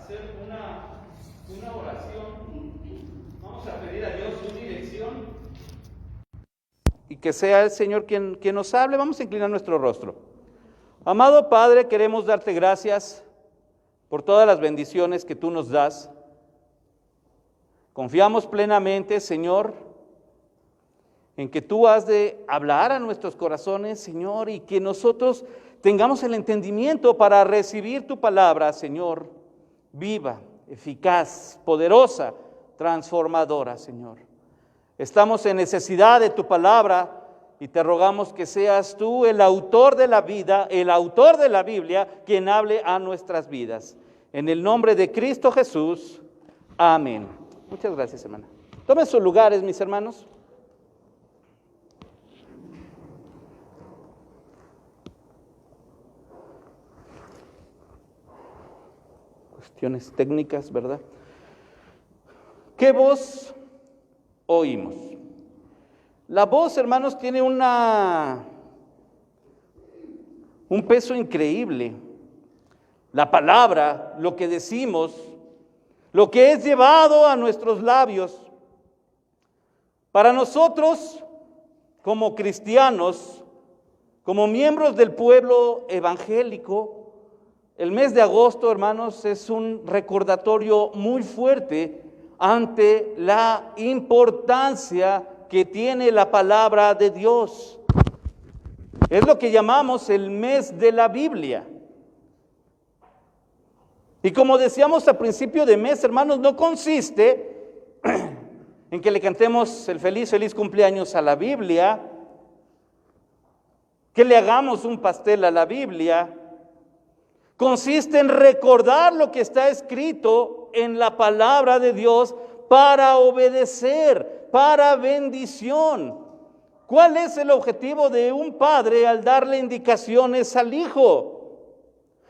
hacer una oración. Vamos a pedir a Dios su dirección. Y que sea el Señor quien nos hable. Vamos a inclinar nuestro rostro. Amado Padre, queremos darte gracias por todas las bendiciones que tú nos das. Confiamos plenamente, Señor, en que tú has de hablar a nuestros corazones, Señor, y que nosotros tengamos el entendimiento para recibir tu palabra, Señor, viva, eficaz, poderosa, transformadora, Señor. Estamos en necesidad de tu palabra y te rogamos que seas tú el autor de la vida, el autor de la Biblia, quien hable a nuestras vidas. En el nombre de Cristo Jesús, amén. Muchas gracias, hermana. Tomen sus lugares, mis hermanos. Cuestiones técnicas, ¿verdad? ¿Qué voz oímos? La voz, hermanos, tiene un peso increíble. La palabra, lo que decimos, lo que es llevado a nuestros labios. Para nosotros, como cristianos, como miembros del pueblo evangélico, el mes de agosto, hermanos, es un recordatorio muy fuerte ante la importancia que tiene la palabra de Dios. Es lo que llamamos el mes de la Biblia. Y como decíamos al principio de mes, hermanos, no consiste en que le cantemos el feliz cumpleaños a la Biblia, que le hagamos un pastel a la Biblia. Consiste en recordar lo que está escrito en la palabra de Dios para obedecer, para bendición. ¿Cuál es el objetivo de un padre al darle indicaciones al hijo?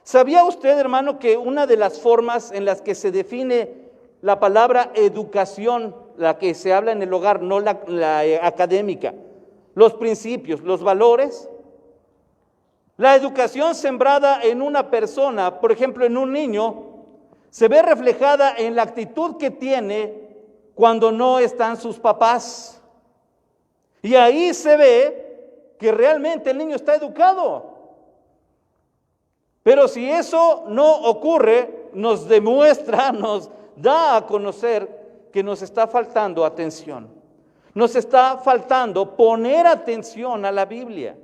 ¿Sabía usted, hermano, que una de las formas en las que se define la palabra educación, la que se habla en el hogar, no la académica, los principios, los valores? La educación sembrada en una persona, por ejemplo en un niño, se ve reflejada en la actitud que tiene cuando no están sus papás. Y ahí se ve que realmente el niño está educado. Pero si eso no ocurre, nos demuestra, nos da a conocer que nos está faltando atención. Nos está faltando poner atención a la Biblia.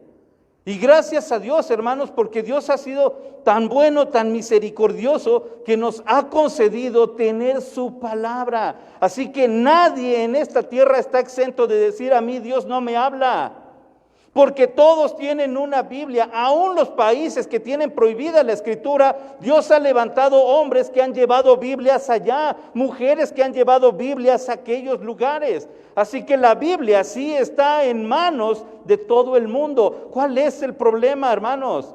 Y gracias a Dios, hermanos, porque Dios ha sido tan bueno, tan misericordioso, que nos ha concedido tener su palabra. Así que nadie en esta tierra está exento de decir: a mí Dios no me habla. Porque todos tienen una Biblia. Aún los países que tienen prohibida la escritura, Dios ha levantado hombres que han llevado Biblias allá, mujeres que han llevado Biblias a aquellos lugares. Así que la Biblia sí está en manos de todo el mundo. ¿Cuál es el problema, hermanos?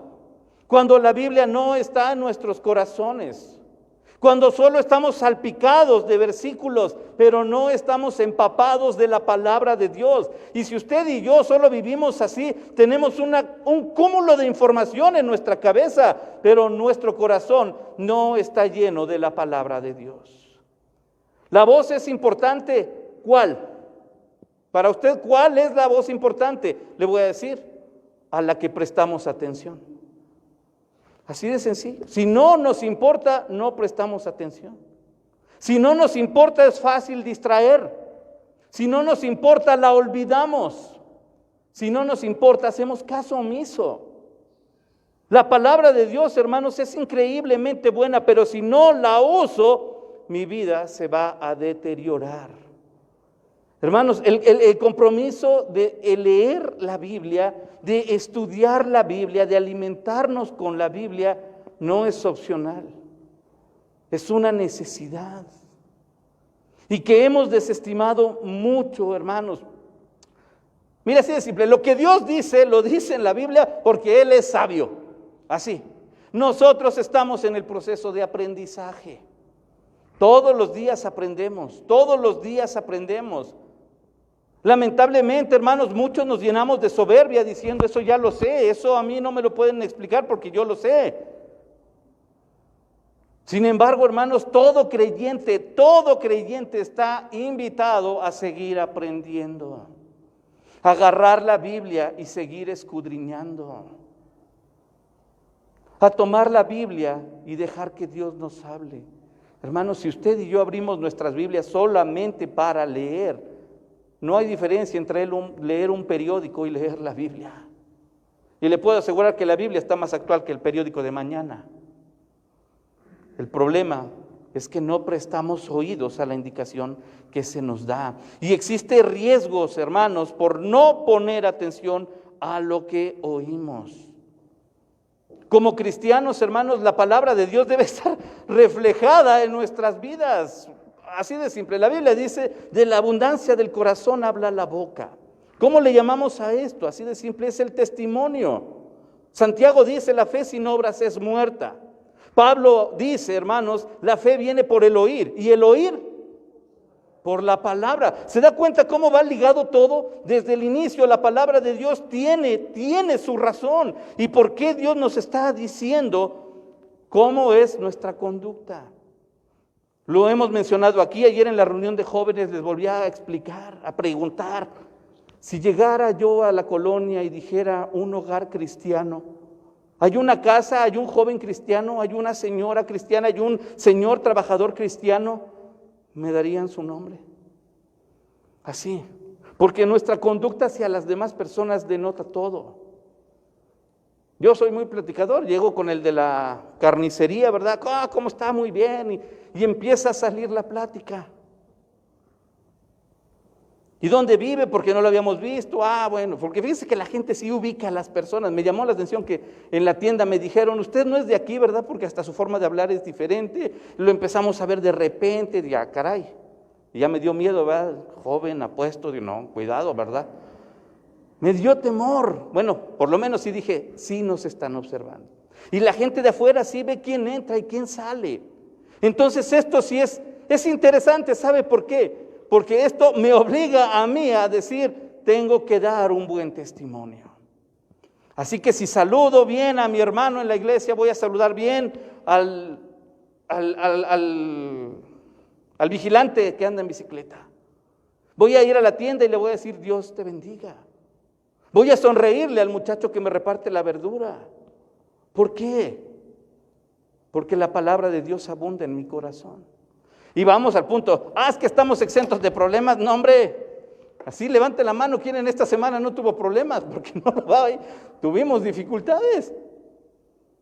Cuando la Biblia no está en nuestros corazones. Cuando solo estamos salpicados de versículos, pero no estamos empapados de la palabra de Dios. Y si usted y yo solo vivimos así, tenemos un cúmulo de información en nuestra cabeza, pero nuestro corazón no está lleno de la palabra de Dios. La voz es importante. ¿Cuál? Para usted, ¿cuál es la voz importante? Le voy a decir: a la que prestamos atención. Así de sencillo. Si no nos importa, no prestamos atención. Si no nos importa, es fácil distraer. Si no nos importa, la olvidamos. Si no nos importa, hacemos caso omiso. La palabra de Dios, hermanos, es increíblemente buena, pero si no la uso, mi vida se va a deteriorar. Hermanos, el compromiso de leer la Biblia, de estudiar la Biblia, de alimentarnos con la Biblia, no es opcional. Es una necesidad. Y que hemos desestimado mucho, hermanos. Mira, así de simple, lo que Dios dice, lo dice en la Biblia porque Él es sabio. Así. Nosotros estamos en el proceso de aprendizaje. Todos los días aprendemos, todos los días aprendemos. Lamentablemente, hermanos, muchos nos llenamos de soberbia diciendo: eso ya lo sé, eso a mí no me lo pueden explicar porque yo lo sé. Sin embargo, hermanos, todo creyente está invitado a seguir aprendiendo, a agarrar la Biblia y seguir escudriñando, a tomar la Biblia y dejar que Dios nos hable. Hermanos, si usted y yo abrimos nuestras Biblias solamente para leer, no hay diferencia entre leer un periódico y leer la Biblia. Y le puedo asegurar que la Biblia está más actual que el periódico de mañana. El problema es que no prestamos oídos a la indicación que se nos da. Y existe riesgos, hermanos, por no poner atención a lo que oímos. Como cristianos, hermanos, la palabra de Dios debe estar reflejada en nuestras vidas. Así de simple. La Biblia dice, de la abundancia del corazón habla la boca. ¿Cómo le llamamos a esto? Así de simple, es el testimonio. Santiago dice, la fe sin obras es muerta. Pablo dice, hermanos, la fe viene por el oír. ¿Y el oír? Por la palabra. ¿Se da cuenta cómo va ligado todo? Desde el inicio la palabra de Dios tiene su razón. ¿Y por qué Dios nos está diciendo cómo es nuestra conducta? Lo hemos mencionado aquí. Ayer en la reunión de jóvenes les volví a explicar, a preguntar. Si llegara yo a la colonia y dijera un hogar cristiano, hay una casa, hay un joven cristiano, hay una señora cristiana, hay un señor trabajador cristiano, me darían su nombre. Así, porque nuestra conducta hacia las demás personas denota todo. Yo soy muy platicador, llego con el de la carnicería, ¿verdad? ¿Cómo está? Muy bien. Y empieza a salir la plática. ¿Y dónde vive? Porque no lo habíamos visto. Bueno, porque fíjense que la gente sí ubica a las personas. Me llamó la atención que en la tienda me dijeron, usted no es de aquí, ¿verdad? Porque hasta su forma de hablar es diferente. Lo empezamos a ver de repente, ya caray. Y ya me dio miedo, ¿verdad? Joven, apuesto, digo, no, cuidado, ¿verdad? Me dio temor. Bueno, por lo menos sí dije, sí nos están observando. Y la gente de afuera sí ve quién entra y quién sale. Entonces esto sí es interesante, ¿sabe por qué? Porque esto me obliga a mí a decir, tengo que dar un buen testimonio. Así que si saludo bien a mi hermano en la iglesia, voy a saludar bien al vigilante que anda en bicicleta. Voy a ir a la tienda y le voy a decir, Dios te bendiga. Voy a sonreírle al muchacho que me reparte la verdura. ¿Por qué? Porque la palabra de Dios abunda en mi corazón. Y vamos al punto, es que estamos exentos de problemas. No, hombre, así levante la mano, ¿quién en esta semana no tuvo problemas? Porque no lo va, tuvimos dificultades.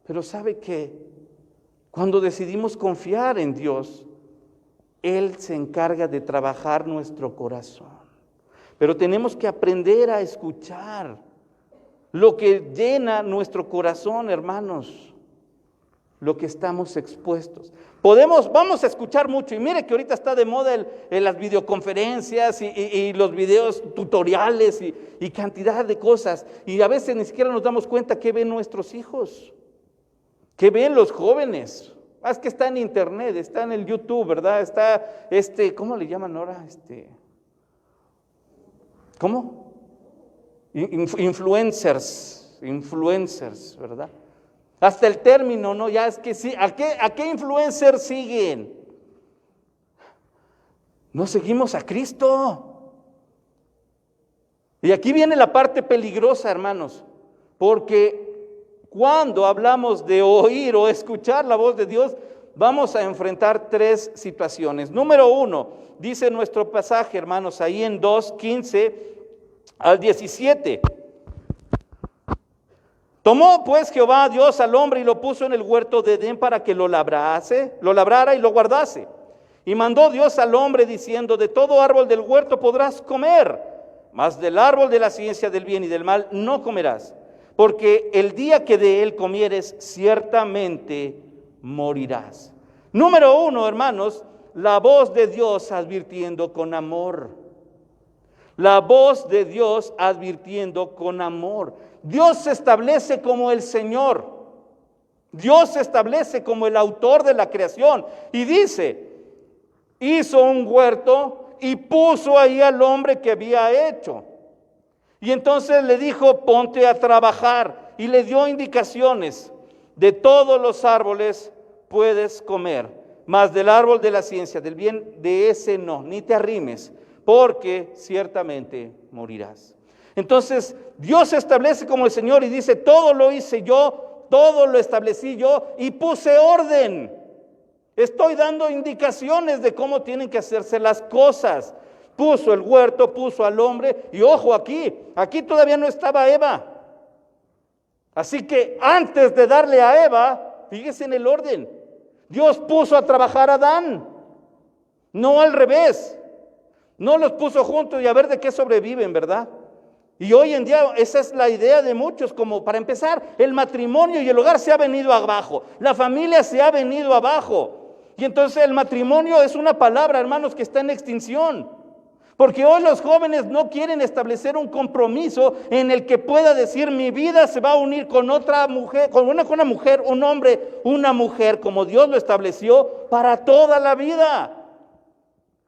Pero ¿sabe qué? Cuando decidimos confiar en Dios, Él se encarga de trabajar nuestro corazón. Pero tenemos que aprender a escuchar lo que llena nuestro corazón, hermanos. Lo que estamos expuestos. Vamos a escuchar mucho, y mire que ahorita está de moda las videoconferencias y los videos tutoriales y cantidad de cosas, y a veces ni siquiera nos damos cuenta qué ven nuestros hijos, qué ven los jóvenes. Es que está en internet, está en el YouTube, ¿verdad? Está ¿cómo le llaman ahora? ¿Cómo? Influencers, ¿verdad? Hasta el término, ¿no? Ya es que sí. ¿A qué influencer siguen? No seguimos a Cristo. Y aquí viene la parte peligrosa, hermanos, porque cuando hablamos de oír o escuchar la voz de Dios, vamos a enfrentar 3 situaciones. Número 1, dice nuestro pasaje, hermanos, ahí en 2:15 al 17. Tomó pues Jehová Dios al hombre y lo puso en el huerto de Edén para que lo labrara y lo guardase. Y mandó Dios al hombre diciendo, de todo árbol del huerto podrás comer, mas del árbol de la ciencia del bien y del mal no comerás, porque el día que de él comieres ciertamente morirás. Número 1, hermanos, la voz de Dios advirtiendo con amor. La voz de Dios advirtiendo con amor. Dios se establece como el Señor. Dios se establece como el autor de la creación. Y dice, hizo un huerto y puso ahí al hombre que había hecho. Y entonces le dijo, ponte a trabajar. Y le dio indicaciones. De todos los árboles puedes comer, mas del árbol de la ciencia, del bien, de ese no, ni te arrimes, porque ciertamente morirás. Entonces, Dios se establece como el Señor y dice, todo lo hice yo, todo lo establecí yo y puse orden. Estoy dando indicaciones de cómo tienen que hacerse las cosas. Puso el huerto, puso al hombre, y ojo aquí todavía no estaba Eva. Así que antes de darle a Eva, fíjese en el orden, Dios puso a trabajar a Adán, no al revés. No los puso juntos y a ver de qué sobreviven, ¿verdad? Y hoy en día esa es la idea de muchos, como para empezar, el matrimonio y el hogar se ha venido abajo, la familia se ha venido abajo. Y entonces el matrimonio es una palabra, hermanos, que está en extinción. Porque hoy los jóvenes no quieren establecer un compromiso en el que pueda decir mi vida se va a unir con otra mujer, con una mujer, un hombre, una mujer, como Dios lo estableció para toda la vida.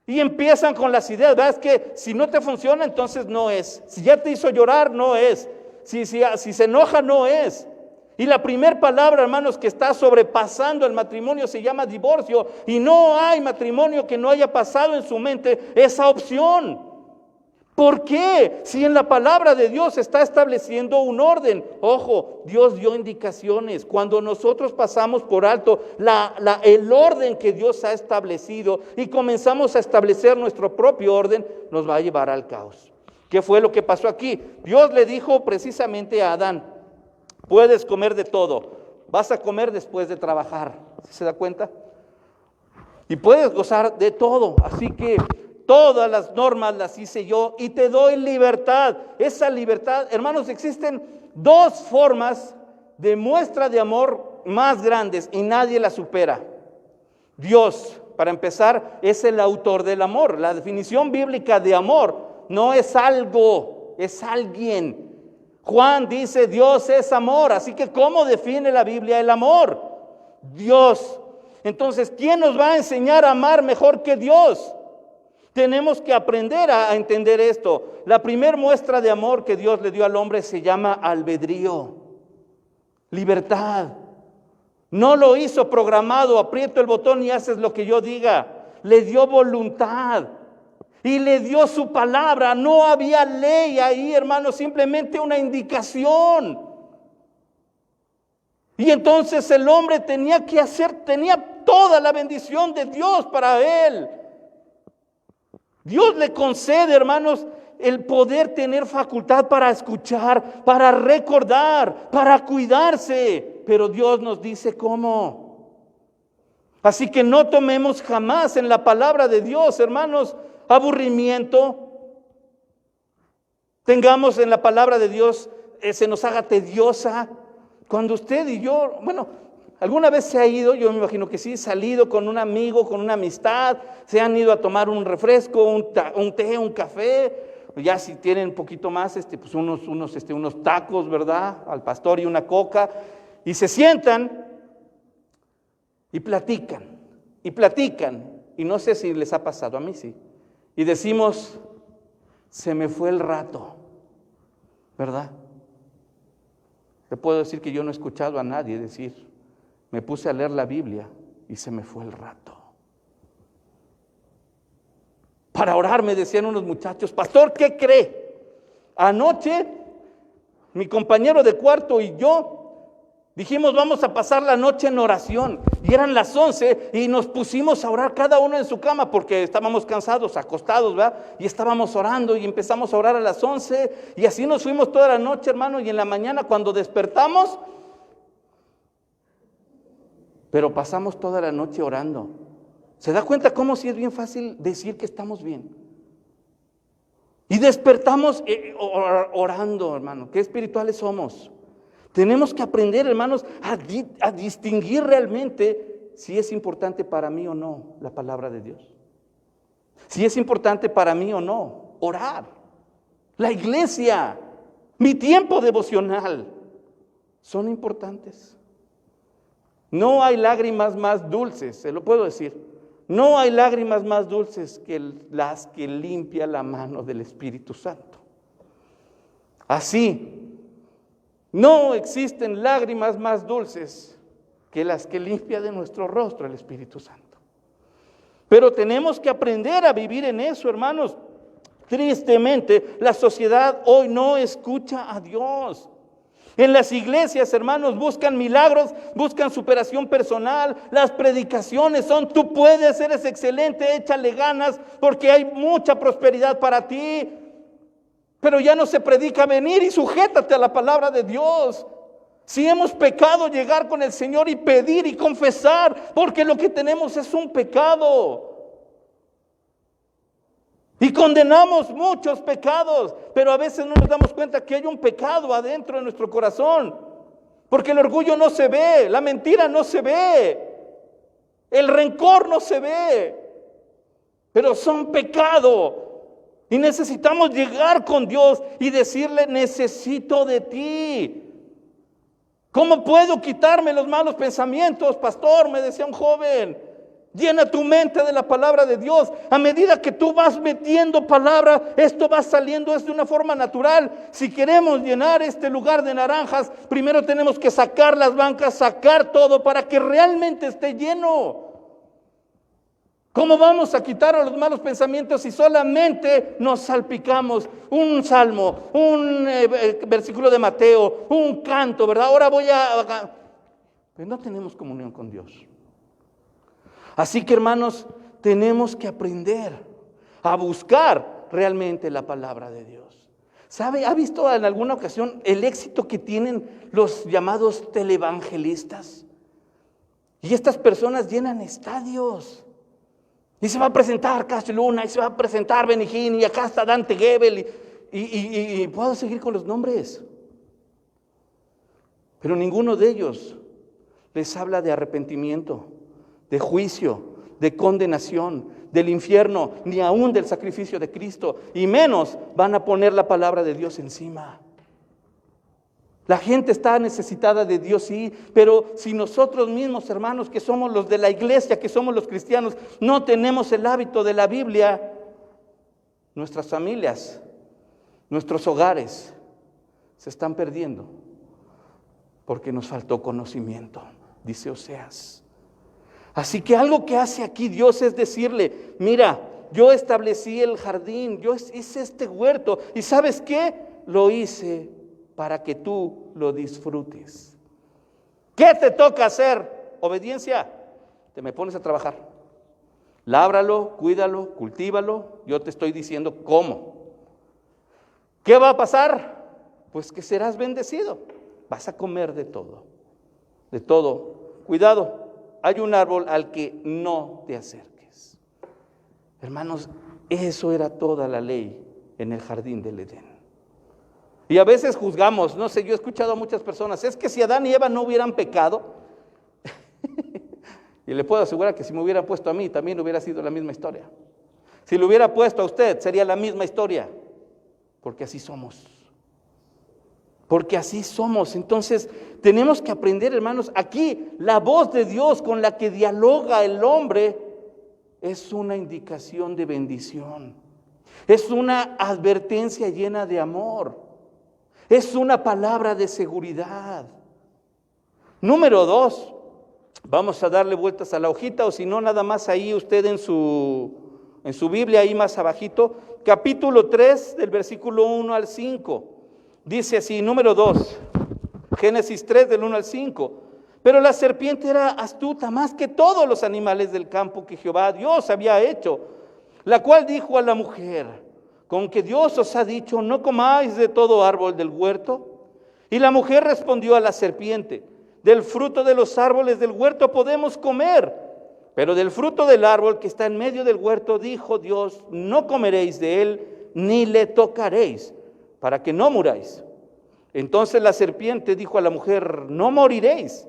Y empiezan con las ideas, ¿verdad? Es que si no te funciona, entonces no es. Si ya te hizo llorar, no es. Si se enoja, no es. Y la primera palabra, hermanos, que está sobrepasando el matrimonio se llama divorcio. Y no hay matrimonio que no haya pasado en su mente esa opción. ¿Por qué? Si en la palabra de Dios está estableciendo un orden. Ojo, Dios dio indicaciones. Cuando nosotros pasamos por alto el orden que Dios ha establecido y comenzamos a establecer nuestro propio orden, nos va a llevar al caos. ¿Qué fue lo que pasó aquí? Dios le dijo precisamente a Adán, puedes comer de todo, vas a comer después de trabajar. ¿Se da cuenta? Y puedes gozar de todo, así que todas las normas las hice yo y te doy libertad. Esa libertad, hermanos, existen dos formas de muestra de amor más grandes y nadie la supera. Dios, para empezar, es el autor del amor. La definición bíblica de amor no es algo, es alguien. Juan dice, Dios es amor, así que ¿cómo define la Biblia el amor? Dios. Entonces, ¿quién nos va a enseñar a amar mejor que Dios? Tenemos que aprender a entender esto. La primera muestra de amor que Dios le dio al hombre se llama albedrío, libertad. No lo hizo programado, aprieto el botón y haces lo que yo diga. Le dio voluntad y le dio su palabra. No había ley ahí, hermanos, simplemente una indicación. Y entonces el hombre tenía toda la bendición de Dios para él. Dios le concede, hermanos, el poder tener facultad para escuchar, para recordar, para cuidarse. Pero Dios nos dice cómo. Así que no tomemos jamás en la palabra de Dios, hermanos, aburrimiento. Tengamos en la palabra de Dios, se nos haga tediosa. Cuando usted y yo, ¿alguna vez se ha ido? Yo me imagino que sí, salido con un amigo, con una amistad, se han ido a tomar un refresco, un té, un café, ya si tienen un poquito más, pues unos tacos, ¿verdad? Al pastor y una coca, y se sientan y platican, y no sé si les ha pasado, a mí sí, y decimos, se me fue el rato, ¿verdad? Te puedo decir que yo no he escuchado a nadie decir, me puse a leer la Biblia y se me fue el rato. Para orar me decían unos muchachos, pastor, ¿qué cree? Anoche mi compañero de cuarto y yo dijimos vamos a pasar la noche en oración. Y eran las 11 y nos pusimos a orar cada uno en su cama porque estábamos cansados, acostados, ¿verdad? Y estábamos orando y empezamos a orar a las 11 y así nos fuimos toda la noche, hermano, y en la mañana cuando despertamos, pero pasamos toda la noche orando. ¿Se da cuenta cómo sí es bien fácil decir que estamos bien? Y despertamos orando, hermano. ¿Qué espirituales somos? Tenemos que aprender, hermanos, a distinguir realmente si es importante para mí o no la palabra de Dios. Si es importante para mí o no orar. La iglesia, mi tiempo devocional, son importantes. No hay lágrimas más dulces, se lo puedo decir. No hay lágrimas más dulces que las que limpia la mano del Espíritu Santo. Así, no existen lágrimas más dulces que las que limpia de nuestro rostro el Espíritu Santo. Pero tenemos que aprender a vivir en eso, hermanos. Tristemente, la sociedad hoy no escucha a Dios. En las iglesias, hermanos, buscan milagros, buscan superación personal. Las predicaciones son: tú puedes, eres excelente, échale ganas, porque hay mucha prosperidad para ti. Pero ya no se predica venir y sujétate a la palabra de Dios. Si hemos pecado, llegar con el Señor y pedir y confesar, porque lo que tenemos es un pecado. Y condenamos muchos pecados, pero a veces no nos damos cuenta que hay un pecado adentro de nuestro corazón. Porque el orgullo no se ve, la mentira no se ve, el rencor no se ve, pero son pecado. Y necesitamos llegar con Dios y decirle: necesito de ti. ¿Cómo puedo quitarme los malos pensamientos, pastor? Me decía un joven. Llena tu mente de la palabra de Dios. A medida que tú vas metiendo palabra, esto va saliendo, es de una forma natural. Si queremos llenar este lugar de naranjas, primero tenemos que sacar las bancas, sacar todo para que realmente esté lleno. ¿Cómo vamos a quitar a los malos pensamientos si solamente nos salpicamos un salmo, un versículo de Mateo, un canto, ¿verdad? Ahora Pero no tenemos comunión con Dios. Así que, hermanos, tenemos que aprender a buscar realmente la palabra de Dios. ¿Sabe? ¿Ha visto en alguna ocasión el éxito que tienen los llamados televangelistas? Y estas personas llenan estadios. Y se va a presentar Castro Luna, y se va a presentar Benigín, y acá está Dante Gebel, y puedo seguir con los nombres. Pero ninguno de ellos les habla de arrepentimiento, de juicio, de condenación, del infierno, ni aún del sacrificio de Cristo, y menos van a poner la palabra de Dios encima. La gente está necesitada de Dios, sí, pero si nosotros mismos, hermanos, que somos los de la iglesia, que somos los cristianos, no tenemos el hábito de la Biblia, nuestras familias, nuestros hogares se están perdiendo porque nos faltó conocimiento, dice Oseas. Así que algo que hace aquí Dios es decirle: mira, yo establecí el jardín, yo hice este huerto, y ¿sabes qué? Lo hice para que tú lo disfrutes. ¿Qué te toca hacer? Obediencia. Te me pones a trabajar. Lábralo, cuídalo, cultívalo. Yo te estoy diciendo cómo. ¿Qué va a pasar? Pues que serás bendecido. Vas a comer de todo. De todo. Cuidado. Hay un árbol al que no te acerques. Hermanos, eso era toda la ley en el jardín del Edén. Y a veces juzgamos, no sé, yo he escuchado a muchas personas: es que si Adán y Eva no hubieran pecado, y le puedo asegurar que si me hubiera puesto a mí, también hubiera sido la misma historia. Si lo hubiera puesto a usted, sería la misma historia, porque así somos. Porque así somos. Entonces tenemos que aprender, hermanos, aquí la voz de Dios con la que dialoga el hombre es una indicación de bendición. Es una advertencia llena de amor. Es una palabra de seguridad. Número 2, vamos a darle vueltas a la hojita, o si no, nada más ahí usted en su Biblia, ahí más abajito, capítulo 3, del versículo 1 al 5. Dice así, número 2, Génesis 3, del 1 al 5. Pero la serpiente era astuta más que todos los animales del campo que Jehová Dios había hecho, la cual dijo a la mujer: ¿con que Dios os ha dicho, no comáis de todo árbol del huerto? Y la mujer respondió a la serpiente: del fruto de los árboles del huerto podemos comer, pero del fruto del árbol que está en medio del huerto, dijo Dios, no comeréis de él, ni le tocaréis, para que no muráis. Entonces la serpiente dijo a la mujer: no moriréis,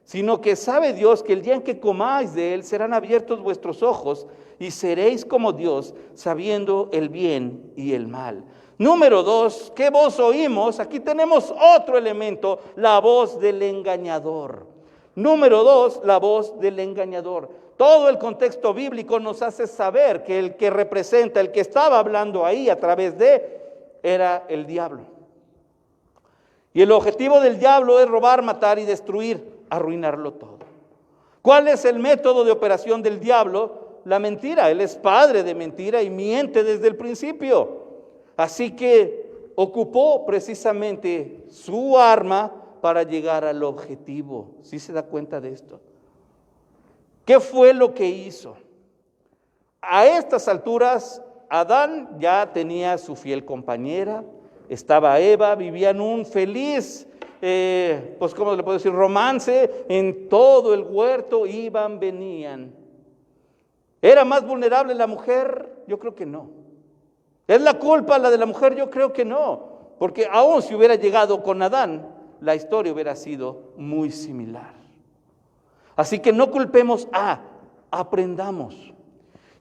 sino que sabe Dios que el día en que comáis de él serán abiertos vuestros ojos y seréis como Dios, sabiendo el bien y el mal. Número 2, ¿qué voz oímos? Aquí tenemos otro elemento, la voz del engañador. Número 2, la voz del engañador. Todo el contexto bíblico nos hace saber que el que representa, el que estaba hablando ahí a través de, era el diablo. Y el objetivo del diablo es robar, matar y destruir. arruinarlo todo. ¿Cuál es el método de operación del diablo? La mentira. Él es padre de mentira y miente desde el principio. Así que ocupó precisamente su arma para llegar al objetivo. ¿Sí se da cuenta de esto? ¿Qué fue lo que hizo? A estas alturas, Adán ya tenía su fiel compañera, estaba Eva, vivían un feliz, pues ¿cómo le puedo decir? Romance en todo el huerto, iban, venían. ¿Era más vulnerable la mujer? Yo creo que no. ¿Es la culpa la de la mujer? Yo creo que no, porque aún si hubiera llegado con Adán, la historia hubiera sido muy similar. Así que no culpemos aprendamos.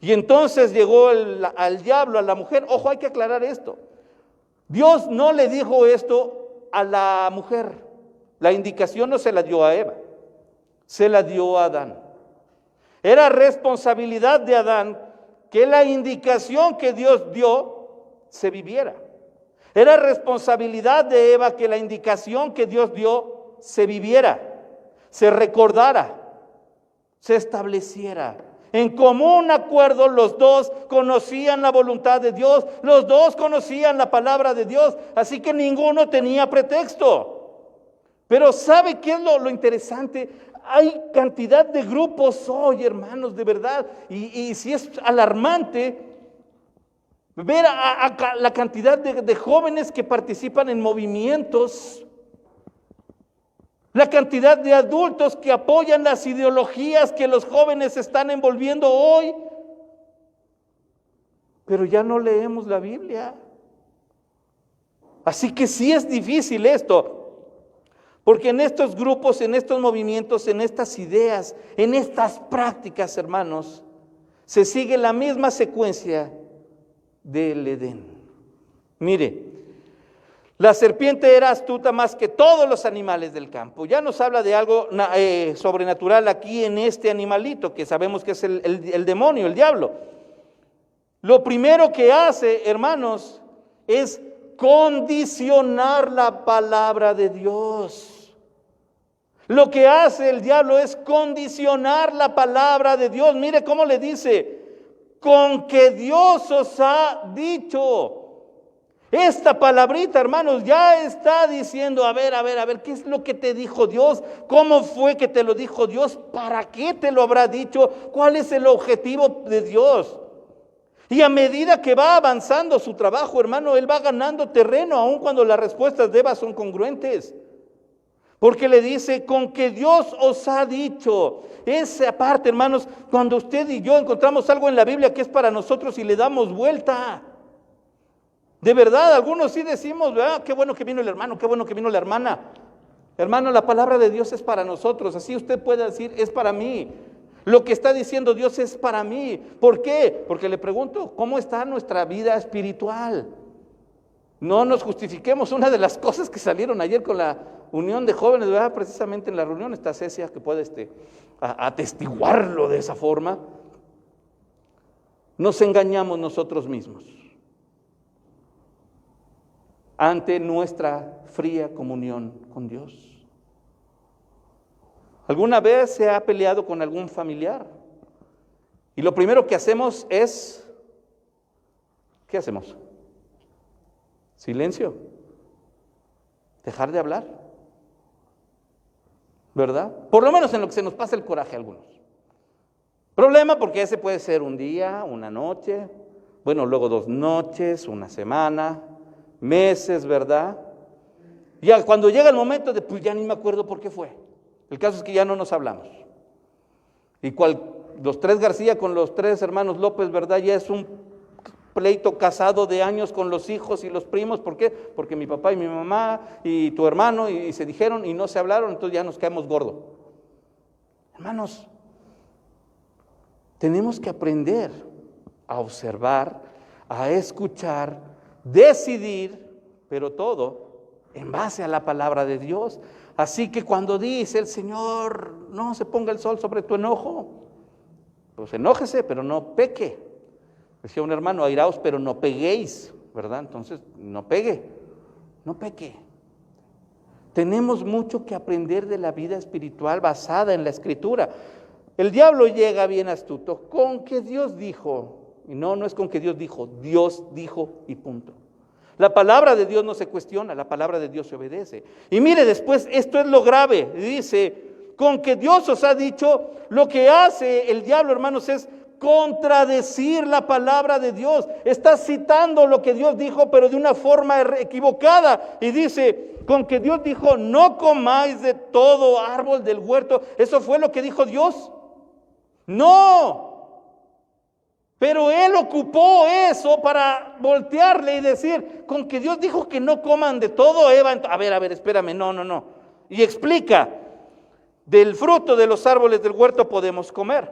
Y entonces llegó al diablo, a la mujer. Ojo, hay que aclarar esto. Dios no le dijo esto a la mujer. La indicación no se la dio a Eva, se la dio a Adán. Era responsabilidad de Adán que la indicación que Dios dio se viviera. Era responsabilidad de Eva que la indicación que Dios dio se viviera, se recordara, se estableciera. En común acuerdo los dos conocían la voluntad de Dios, los dos conocían la palabra de Dios, así que ninguno tenía pretexto. Pero ¿sabe qué es lo interesante? Hay cantidad de grupos hoy, hermanos, de verdad, y si es alarmante ver a la cantidad de jóvenes que participan en movimientos, la cantidad de adultos que apoyan las ideologías que los jóvenes están envolviendo hoy, pero ya no leemos la Biblia. Así que sí es difícil esto, porque en estos grupos, en estos movimientos, en estas ideas, en estas prácticas, hermanos, se sigue la misma secuencia del Edén. Mire, la serpiente era astuta más que todos los animales del campo. Ya nos habla de algo sobrenatural aquí en este animalito, que sabemos que es el demonio, el diablo. Lo primero que hace, hermanos, es condicionar la palabra de Dios. Lo que hace el diablo es condicionar la palabra de Dios. Mire cómo le dice: con que Dios os ha dicho. Esta palabrita, hermanos, ya está diciendo, a ver, ¿qué es lo que te dijo Dios? ¿Cómo fue que te lo dijo Dios? ¿Para qué te lo habrá dicho? ¿Cuál es el objetivo de Dios? Y a medida que va avanzando su trabajo, hermano, él va ganando terreno, aun cuando las respuestas de Eva son congruentes. Porque le dice, con que Dios os ha dicho. Esa parte, hermanos, cuando usted y yo encontramos algo en la Biblia que es para nosotros y le damos vuelta. De verdad, algunos sí decimos, ¿verdad? Qué bueno que vino el hermano, qué bueno que vino la hermana. Hermano, la palabra de Dios es para nosotros. Así usted puede decir, es para mí. Lo que está diciendo Dios es para mí. ¿Por qué? Porque le pregunto, ¿cómo está nuestra vida espiritual? No nos justifiquemos. Una de las cosas que salieron ayer con la unión de jóvenes, ¿verdad? Precisamente en la reunión, está Cecia que puede atestiguarlo de esa forma. Nos engañamos nosotros mismos ante nuestra fría comunión con Dios. ¿Alguna vez se ha peleado con algún familiar? Y lo primero que hacemos es, ¿qué hacemos? Silencio. Dejar de hablar. ¿Verdad? Por lo menos en lo que se nos pasa el coraje a algunos. Problema porque ese puede ser un día, una noche, bueno, luego 2 noches, una semana, meses, ¿verdad? Ya cuando llega el momento de, pues ya ni me acuerdo por qué fue. El caso es que ya no nos hablamos. Y los 3 García con los 3 hermanos López, ¿verdad? Ya es un pleito casado de años con los hijos y los primos. ¿Por qué? Porque mi papá y mi mamá y tu hermano y se dijeron y no se hablaron, entonces ya nos caemos gordos. Hermanos, tenemos que aprender a observar, a escuchar, decidir, pero todo en base a la palabra de Dios. Así que cuando dice el Señor, no se ponga el sol sobre tu enojo, pues enójese, pero no peque. Decía un hermano, airaos, pero no peguéis, ¿verdad? Entonces, no pegue, no peque. Tenemos mucho que aprender de la vida espiritual basada en la Escritura. El diablo llega bien astuto con que Dios dijo. Y no es con que Dios dijo y punto. La palabra de Dios no se cuestiona, la palabra de Dios se obedece. Y mire después, esto es lo grave. Dice, con que Dios os ha dicho, lo que hace el diablo, hermanos, es contradecir la palabra de Dios. Está citando lo que Dios dijo, pero de una forma equivocada. Y dice, con que Dios dijo, no comáis de todo árbol del huerto. ¿Eso fue lo que dijo Dios? No. Pero él ocupó eso para voltearle y decir, con que Dios dijo que no coman de todo, Eva. A ver, espérame, no. Y explica, del fruto de los árboles del huerto podemos comer,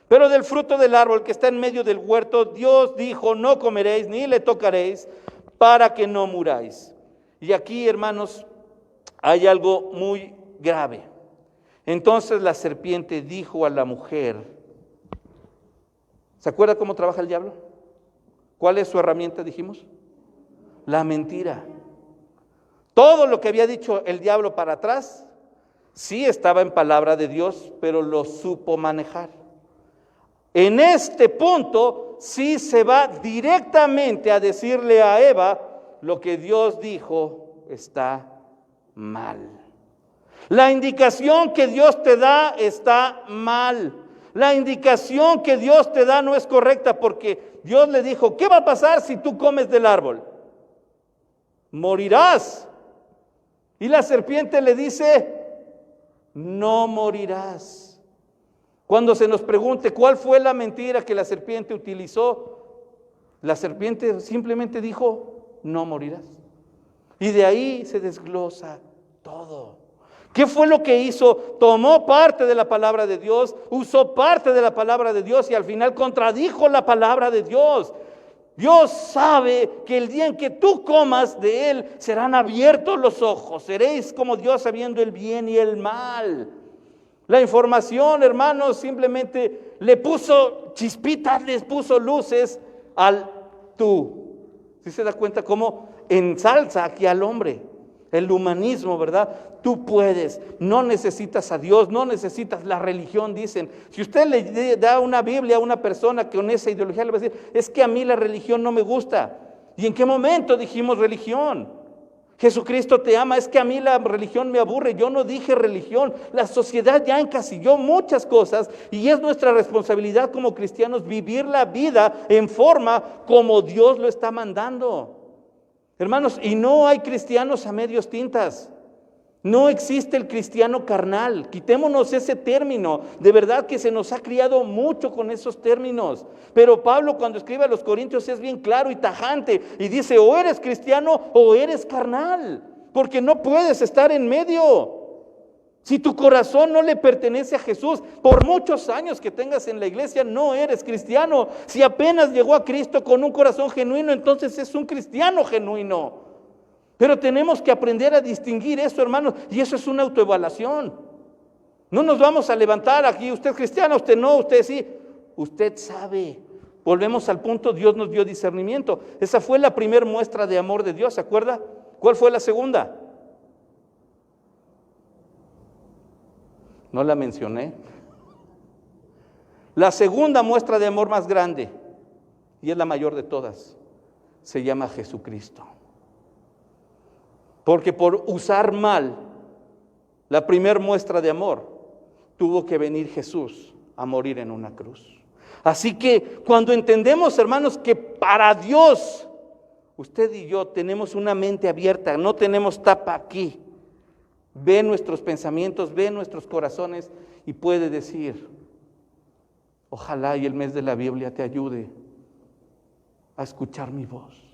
pero del fruto del árbol que está en medio del huerto, Dios dijo, no comeréis ni le tocaréis para que no muráis. Y aquí, hermanos, hay algo muy grave. Entonces la serpiente dijo a la mujer, ¿se acuerda cómo trabaja el diablo? ¿Cuál es su herramienta, dijimos? La mentira. Todo lo que había dicho el diablo para atrás, sí estaba en palabra de Dios, pero lo supo manejar. En este punto, sí se va directamente a decirle a Eva, lo que Dios dijo está mal. La indicación que Dios te da está mal. La indicación que Dios te da no es correcta, porque Dios le dijo, ¿qué va a pasar si tú comes del árbol? Morirás. Y la serpiente le dice, no morirás. Cuando se nos pregunte cuál fue la mentira que la serpiente utilizó, la serpiente simplemente dijo, no morirás. Y de ahí se desglosa todo. ¿Qué fue lo que hizo? Tomó parte de la palabra de Dios, usó parte de la palabra de Dios y al final contradijo la palabra de Dios. Dios sabe que el día en que tú comas de Él, serán abiertos los ojos. Seréis como Dios sabiendo el bien y el mal. La información, hermanos, simplemente le puso chispitas, les puso luces al tú. ¿Sí se da cuenta cómo ensalza aquí al hombre? El humanismo, ¿verdad? Tú puedes, no necesitas a Dios, no necesitas la religión, dicen. Si usted le da una Biblia a una persona con esa ideología, le va a decir, es que a mí la religión no me gusta. ¿Y en qué momento dijimos religión? Jesucristo te ama, es que a mí la religión me aburre. Yo no dije religión, la sociedad ya encasilló muchas cosas y es nuestra responsabilidad como cristianos vivir la vida en forma como Dios lo está mandando. Hermanos, y no hay cristianos a medios tintas. No existe el cristiano carnal. Quitémonos ese término. De verdad que se nos ha criado mucho con esos términos. Pero Pablo cuando escribe a los Corintios es bien claro y tajante. Y dice, o eres cristiano o eres carnal. Porque no puedes estar en medio. Si tu corazón no le pertenece a Jesús, por muchos años que tengas en la iglesia, no eres cristiano. Si apenas llegó a Cristo con un corazón genuino, entonces es un cristiano genuino. Pero tenemos que aprender a distinguir eso, hermanos, y eso es una autoevaluación. No nos vamos a levantar aquí, usted es cristiano, usted no, usted sí. Usted sabe. Volvemos al punto, Dios nos dio discernimiento. Esa fue la primera muestra de amor de Dios, ¿se acuerda? ¿Cuál fue la segunda? No la mencioné. La segunda muestra de amor más grande, y es la mayor de todas, se llama Jesucristo. Porque por usar mal la primera muestra de amor, tuvo que venir Jesús a morir en una cruz. Así que cuando entendemos, hermanos, que para Dios, usted y yo tenemos una mente abierta, no tenemos tapa aquí, ve nuestros pensamientos, ve nuestros corazones y puede decir, ojalá y el mes de la Biblia te ayude a escuchar mi voz.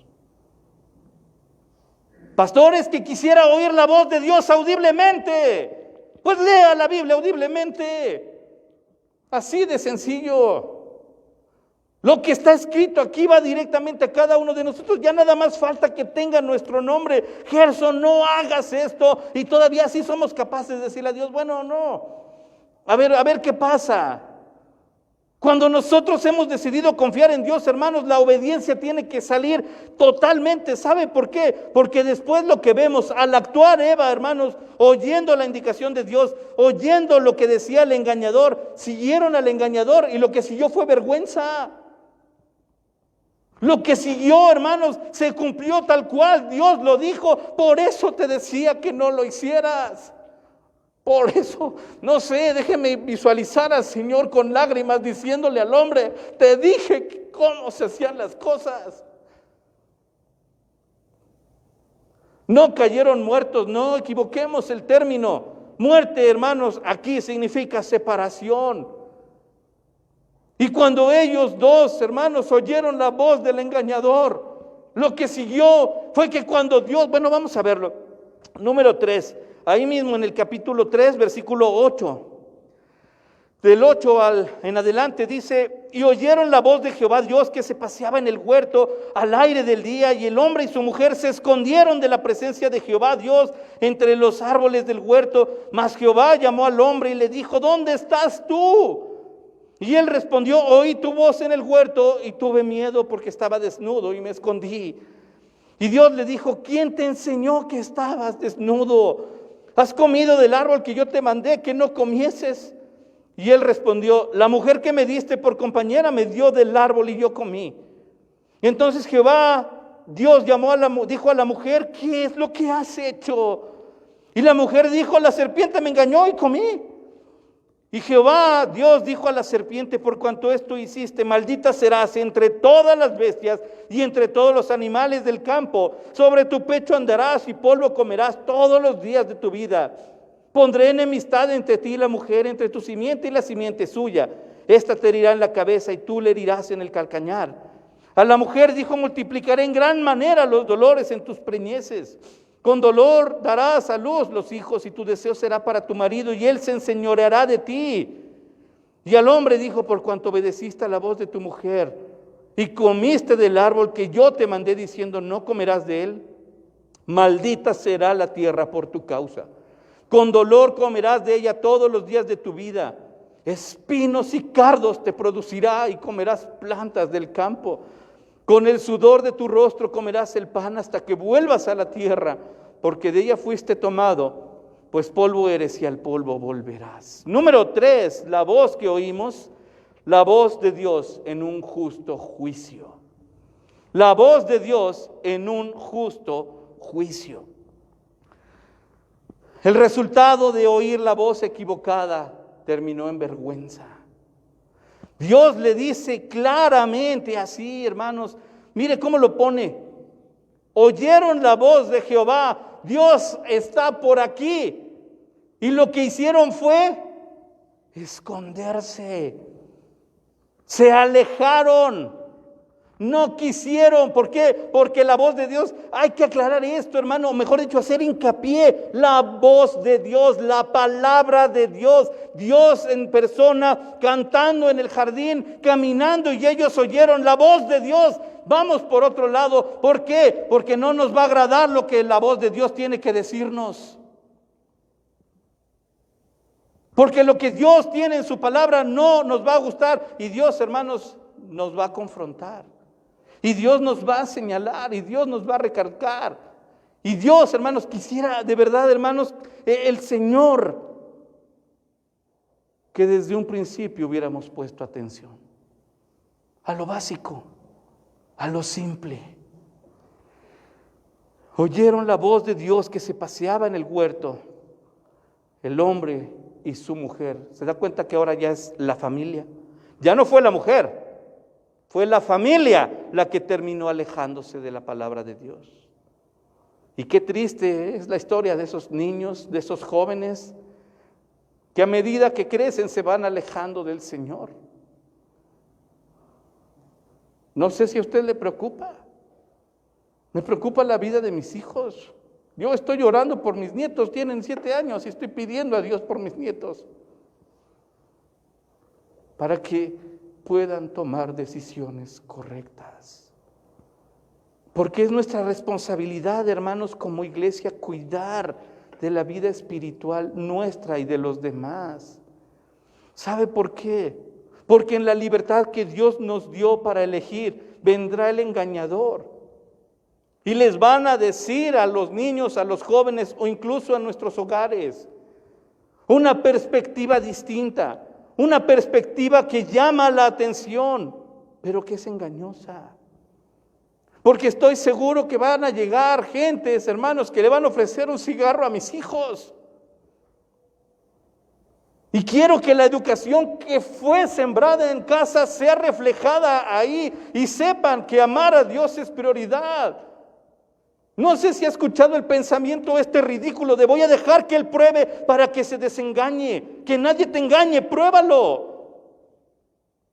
Pastores, que quisiera oír la voz de Dios audiblemente, pues lea la Biblia audiblemente. Así de sencillo. Lo que está escrito aquí va directamente a cada uno de nosotros. Ya nada más falta que tenga nuestro nombre. Gerson, no hagas esto. Y todavía sí somos capaces de decirle a Dios, bueno, no. A ver qué pasa. Cuando nosotros hemos decidido confiar en Dios, hermanos, la obediencia tiene que salir totalmente. ¿Sabe por qué? Porque después lo que vemos al actuar Eva, hermanos, oyendo la indicación de Dios, oyendo lo que decía el engañador, siguieron al engañador y lo que siguió fue vergüenza. Lo que siguió, hermanos, se cumplió tal cual Dios lo dijo. Por eso te decía que no lo hicieras. Por eso, no sé, déjeme visualizar al Señor con lágrimas diciéndole al hombre, te dije cómo se hacían las cosas. No cayeron muertos, no equivoquemos el término. Muerte, hermanos, aquí significa separación. Y cuando ellos dos, hermanos, oyeron la voz del engañador, lo que siguió fue que cuando Dios, bueno, vamos a verlo. Número 3. Ahí mismo en el capítulo 3, versículo 8. Del 8 en adelante dice, y oyeron la voz de Jehová Dios que se paseaba en el huerto al aire del día, y el hombre y su mujer se escondieron de la presencia de Jehová Dios entre los árboles del huerto. Mas Jehová llamó al hombre y le dijo, ¿dónde estás tú? Y él respondió, oí tu voz en el huerto y tuve miedo porque estaba desnudo y me escondí. Y Dios le dijo, ¿quién te enseñó que estabas desnudo? ¿Has comido del árbol que yo te mandé que no comieses? Y él respondió, la mujer que me diste por compañera me dio del árbol y yo comí. Y entonces Jehová, Dios dijo a la mujer, ¿qué es lo que has hecho? Y la mujer dijo, la serpiente me engañó y comí. Y Jehová, Dios, dijo a la serpiente, por cuanto esto hiciste, maldita serás entre todas las bestias y entre todos los animales del campo. Sobre tu pecho andarás y polvo comerás todos los días de tu vida. Pondré enemistad entre ti y la mujer, entre tu simiente y la simiente suya. Esta te herirá en la cabeza y tú le herirás en el calcañar. A la mujer dijo, multiplicaré en gran manera los dolores en tus preñeces. Con dolor darás a luz los hijos y tu deseo será para tu marido y él se enseñoreará de ti. Y al hombre dijo, por cuanto obedeciste a la voz de tu mujer y comiste del árbol que yo te mandé diciendo, no comerás de él, maldita será la tierra por tu causa. Con dolor comerás de ella todos los días de tu vida. Espinos y cardos te producirá y comerás plantas del campo. Con el sudor de tu rostro comerás el pan hasta que vuelvas a la tierra, porque de ella fuiste tomado, pues polvo eres y al polvo volverás. Número 3, la voz que oímos, la voz de Dios en un justo juicio. La voz de Dios en un justo juicio. El resultado de oír la voz equivocada terminó en vergüenza. Dios le dice claramente así, hermanos, mire cómo lo pone. Oyeron la voz de Jehová, Dios está por aquí. Y lo que hicieron fue esconderse. Se alejaron. No quisieron. ¿Por qué? Porque la voz de Dios, hay que aclarar esto, hermano, o mejor dicho, hacer hincapié. La voz de Dios, la palabra de Dios, Dios en persona, cantando en el jardín, caminando, y ellos oyeron la voz de Dios. Vamos por otro lado. ¿Por qué? Porque no nos va a agradar lo que la voz de Dios tiene que decirnos. Porque lo que Dios tiene en su palabra no nos va a gustar. Y Dios, hermanos, nos va a confrontar. Y Dios nos va a señalar, y Dios nos va a recalcar. Y Dios, hermanos, quisiera de verdad, hermanos, el Señor, que desde un principio hubiéramos puesto atención a lo básico, a lo simple. Oyeron la voz de Dios que se paseaba en el huerto, el hombre y su mujer. ¿Se da cuenta que ahora ya es la familia? Ya no fue la mujer. Fue la familia la que terminó alejándose de la palabra de Dios. Y qué triste es la historia de esos niños, de esos jóvenes, que a medida que crecen se van alejando del Señor. No sé si a usted le preocupa. Me preocupa la vida de mis hijos. Yo estoy llorando por mis nietos, tienen 7 años y estoy pidiendo a Dios por mis nietos. Para que puedan tomar decisiones correctas. Porque es nuestra responsabilidad, hermanos, como iglesia, cuidar de la vida espiritual nuestra y de los demás. ¿Sabe por qué? Porque en la libertad que Dios nos dio para elegir, vendrá el engañador. Y les van a decir a los niños, a los jóvenes o incluso a nuestros hogares, una perspectiva distinta, una perspectiva que llama la atención, pero que es engañosa. Porque estoy seguro que van a llegar gentes, hermanos, que le van a ofrecer un cigarro a mis hijos. Y quiero que la educación que fue sembrada en casa sea reflejada ahí y sepan que amar a Dios es prioridad. No sé si ha escuchado el pensamiento ridículo de voy a dejar que Él pruebe para que se desengañe. Que nadie te engañe, pruébalo.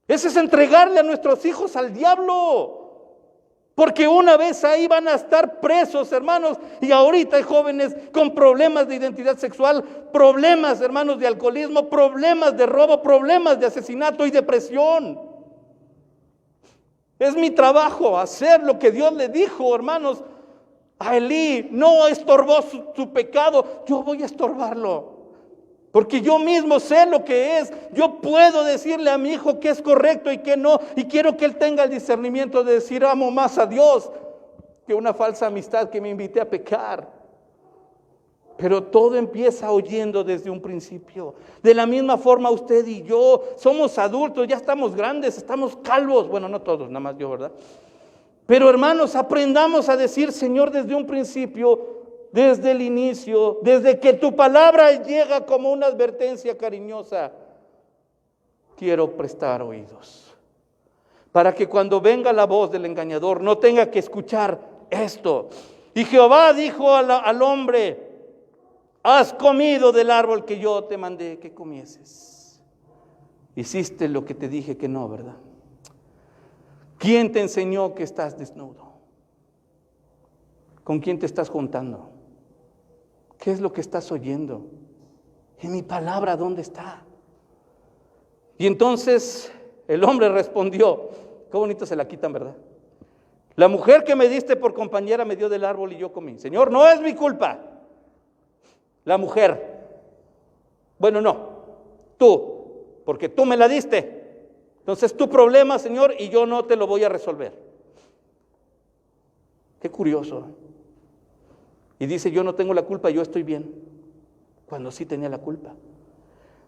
Ese es entregarle a nuestros hijos al diablo. Porque una vez ahí van a estar presos, hermanos, y ahorita hay jóvenes con problemas de identidad sexual, problemas, hermanos, de alcoholismo, problemas de robo, problemas de asesinato y depresión. Es mi trabajo hacer lo que Dios le dijo, hermanos, a Elí. No estorbó su pecado, yo voy a estorbarlo. Porque yo mismo sé lo que es. Yo puedo decirle a mi hijo que es correcto y que no. Y quiero que él tenga el discernimiento de decir amo más a Dios que una falsa amistad que me invite a pecar. Pero todo empieza oyendo desde un principio. De la misma forma usted y yo somos adultos, ya estamos grandes, estamos calvos. Bueno, no todos, nada más yo, ¿verdad? Pero hermanos, aprendamos a decir Señor desde un principio, desde el inicio, desde que tu palabra llega como una advertencia cariñosa, quiero prestar oídos. Para que cuando venga la voz del engañador no tenga que escuchar esto. Y Jehová dijo al hombre, has comido del árbol que yo te mandé que comieses. Hiciste lo que te dije que no, ¿verdad? ¿Quién te enseñó que estás desnudo? ¿Con quién te estás juntando? ¿Qué es lo que estás oyendo? ¿Y mi palabra dónde está? Y entonces el hombre respondió, qué bonito se la quitan, ¿verdad? La mujer que me diste por compañera me dio del árbol y yo comí. Señor, no es mi culpa. La mujer. Bueno, no, tú, porque tú me la diste. Entonces tu problema, Señor, y yo no te lo voy a resolver. Qué curioso. Y dice, yo no tengo la culpa, yo estoy bien, cuando sí tenía la culpa.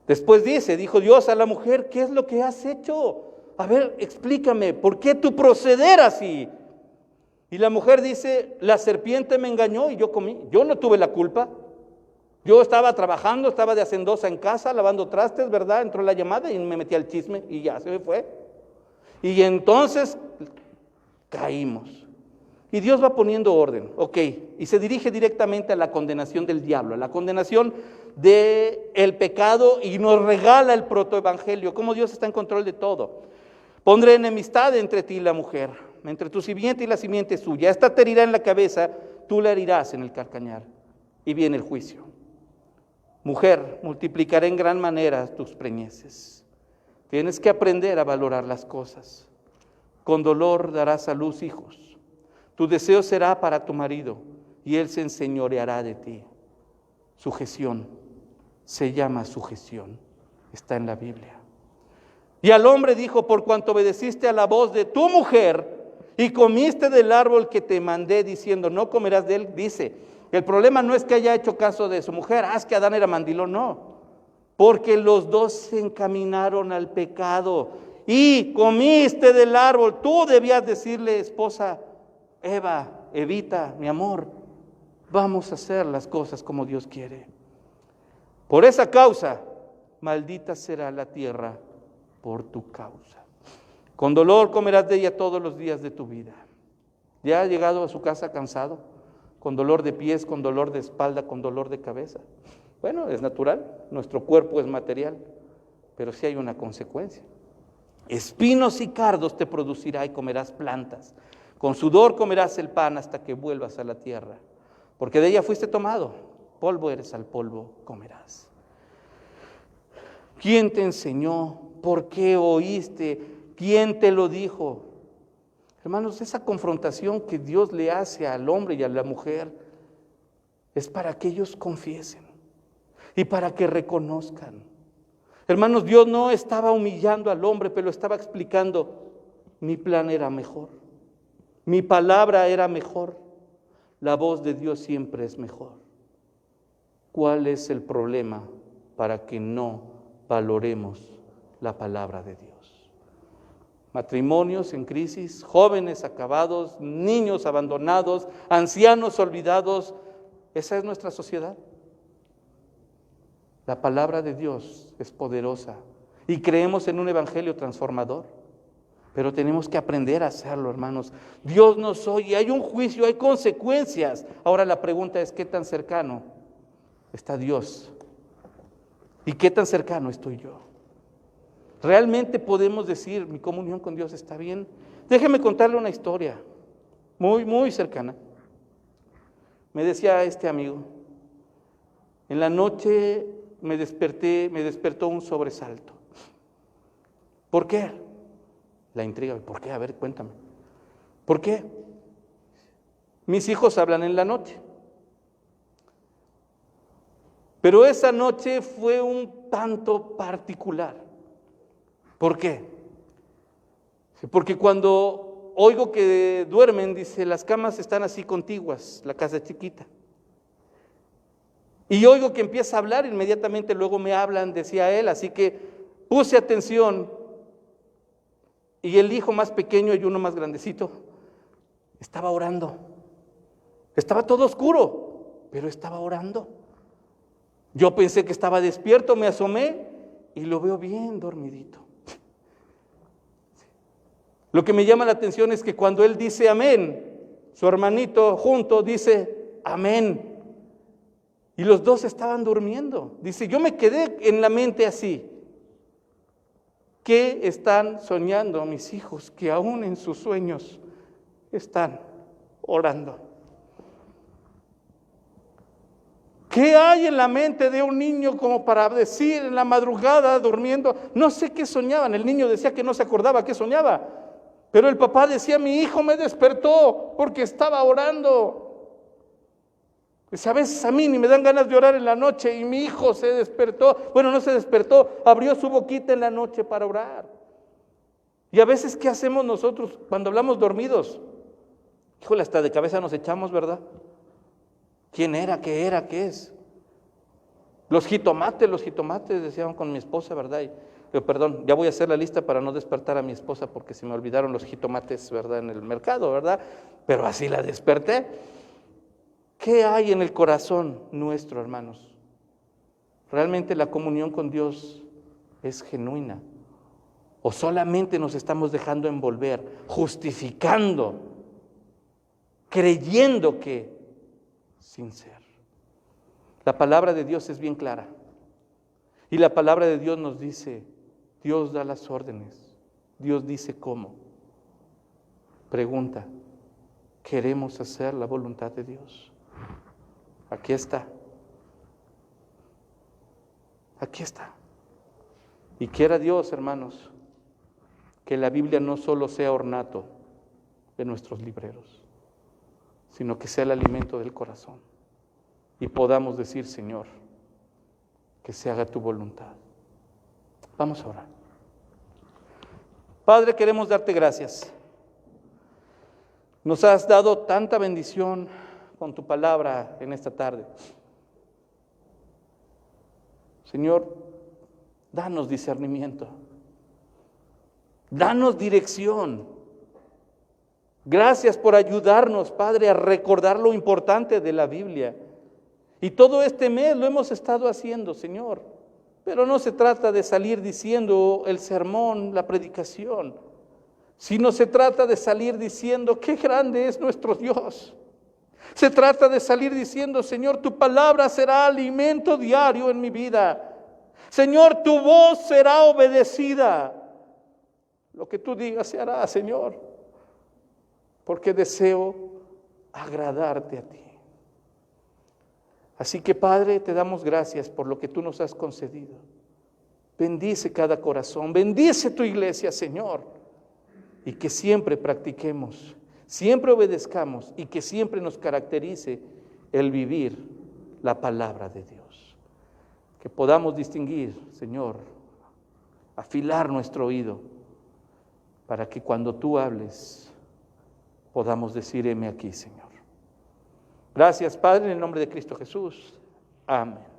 Después dijo Dios a la mujer, ¿qué es lo que has hecho? A ver, explícame, ¿por qué tu proceder así? Y la mujer dice, la serpiente me engañó y yo comí. Yo no tuve la culpa. Yo estaba trabajando, estaba de hacendosa en casa, lavando trastes, ¿verdad? Entró la llamada y me metí al chisme y ya se me fue. Y entonces caímos. Y Dios va poniendo orden, ok, y se dirige directamente a la condenación del diablo, a la condenación del pecado y nos regala el protoevangelio, cómo Dios está en control de todo. Pondré enemistad entre ti y la mujer, entre tu simiente y la simiente suya. Esta te herirá en la cabeza, tú la herirás en el calcañar. Y viene el juicio. Mujer, multiplicaré en gran manera tus preñeces. Tienes que aprender a valorar las cosas. Con dolor darás a luz hijos. Tu deseo será para tu marido y él se enseñoreará de ti. Sujeción, se llama sujeción, está en la Biblia. Y al hombre dijo, por cuanto obedeciste a la voz de tu mujer y comiste del árbol que te mandé diciendo, no comerás de él, dice, el problema no es que haya hecho caso de su mujer, es que Adán era mandilón, no. Porque los dos se encaminaron al pecado y comiste del árbol. Tú debías decirle, esposa, Evita, mi amor, vamos a hacer las cosas como Dios quiere. Por esa causa, maldita será la tierra por tu causa. Con dolor comerás de ella todos los días de tu vida. ¿Ya has llegado a su casa cansado? Con dolor de pies, con dolor de espalda, con dolor de cabeza. Bueno, es natural, nuestro cuerpo es material, pero sí hay una consecuencia. Espinos y cardos te producirá y comerás plantas. Con sudor comerás el pan hasta que vuelvas a la tierra, porque de ella fuiste tomado, polvo eres, al polvo comerás. ¿Quién te enseñó? ¿Por qué oíste? ¿Quién te lo dijo? Hermanos, esa confrontación que Dios le hace al hombre y a la mujer es para que ellos confiesen y para que reconozcan. Hermanos, Dios no estaba humillando al hombre, pero estaba explicando, mi plan era mejor, mi palabra era mejor, la voz de Dios siempre es mejor. ¿Cuál es el problema para que no valoremos la palabra de Dios? Matrimonios en crisis, jóvenes acabados, niños abandonados, ancianos olvidados. Esa es nuestra sociedad. La palabra de Dios es poderosa y creemos en un evangelio transformador, pero tenemos que aprender a hacerlo, hermanos. Dios nos oye, hay un juicio, hay consecuencias. Ahora la pregunta es, ¿qué tan cercano está Dios? ¿Y qué tan cercano estoy yo? ¿Realmente podemos decir, mi comunión con Dios está bien? Déjeme contarle una historia muy, muy cercana. Me decía este amigo, en la noche me despertó un sobresalto. ¿Por qué? La intriga, ¿por qué? A ver, cuéntame. ¿Por qué? Mis hijos hablan en la noche. Pero esa noche fue un tanto particular. ¿Por qué? Porque cuando oigo que duermen, dice, las camas están así contiguas, la casa es chiquita. Y oigo que empieza a hablar, inmediatamente luego me hablan, decía él, así que puse atención. Y el hijo más pequeño y uno más grandecito estaba orando. Estaba todo oscuro, pero estaba orando. Yo pensé que estaba despierto, me asomé y lo veo bien dormidito. Lo que me llama la atención es que cuando él dice amén, su hermanito junto dice amén. Y los dos estaban durmiendo. Dice, yo me quedé en la mente así. ¿Qué están soñando mis hijos que aún en sus sueños están orando? ¿Qué hay en la mente de un niño como para decir en la madrugada durmiendo? No sé qué soñaban. El niño decía que no se acordaba qué soñaba. Pero el papá decía, mi hijo me despertó porque estaba orando. Pues a veces a mí ni me dan ganas de orar en la noche y mi hijo se despertó. Bueno, no se despertó, abrió su boquita en la noche para orar. Y a veces, ¿qué hacemos nosotros cuando hablamos dormidos? Híjole, hasta de cabeza nos echamos, ¿verdad? ¿Quién era? ¿Qué era? ¿Qué es? Los jitomates, decían con mi esposa, ¿verdad? Pero perdón, ya voy a hacer la lista para no despertar a mi esposa porque se me olvidaron los jitomates, ¿verdad? En el mercado, ¿verdad? Pero así la desperté. ¿Qué hay en el corazón nuestro, hermanos? ¿Realmente la comunión con Dios es genuina? ¿O solamente nos estamos dejando envolver, justificando, creyendo que sin ser? La palabra de Dios es bien clara. Y la palabra de Dios nos dice, Dios da las órdenes, Dios dice cómo. Pregunta, ¿queremos hacer la voluntad de Dios? Aquí está. Aquí está. Y quiera Dios, hermanos, que la Biblia no solo sea ornato de nuestros libreros, sino que sea el alimento del corazón. Y podamos decir, Señor, que se haga tu voluntad. Vamos a orar. Padre, queremos darte gracias. Nos has dado tanta bendición con tu palabra en esta tarde. Señor, danos discernimiento. Danos dirección. Gracias por ayudarnos, Padre, a recordar lo importante de la Biblia. Y todo este mes lo hemos estado haciendo, Señor. Pero no se trata de salir diciendo el sermón, la predicación, sino se trata de salir diciendo qué grande es nuestro Dios. Se trata de salir diciendo, Señor, tu palabra será alimento diario en mi vida. Señor, tu voz será obedecida. Lo que tú digas se hará, Señor, porque deseo agradarte a ti. Así que, Padre, te damos gracias por lo que tú nos has concedido. Bendice cada corazón, bendice tu iglesia, Señor, y que siempre practiquemos, siempre obedezcamos y que siempre nos caracterice el vivir la palabra de Dios. Que podamos distinguir, Señor, afilar nuestro oído, para que cuando tú hables podamos decir, heme aquí, Señor. Gracias, Padre, en el nombre de Cristo Jesús. Amén.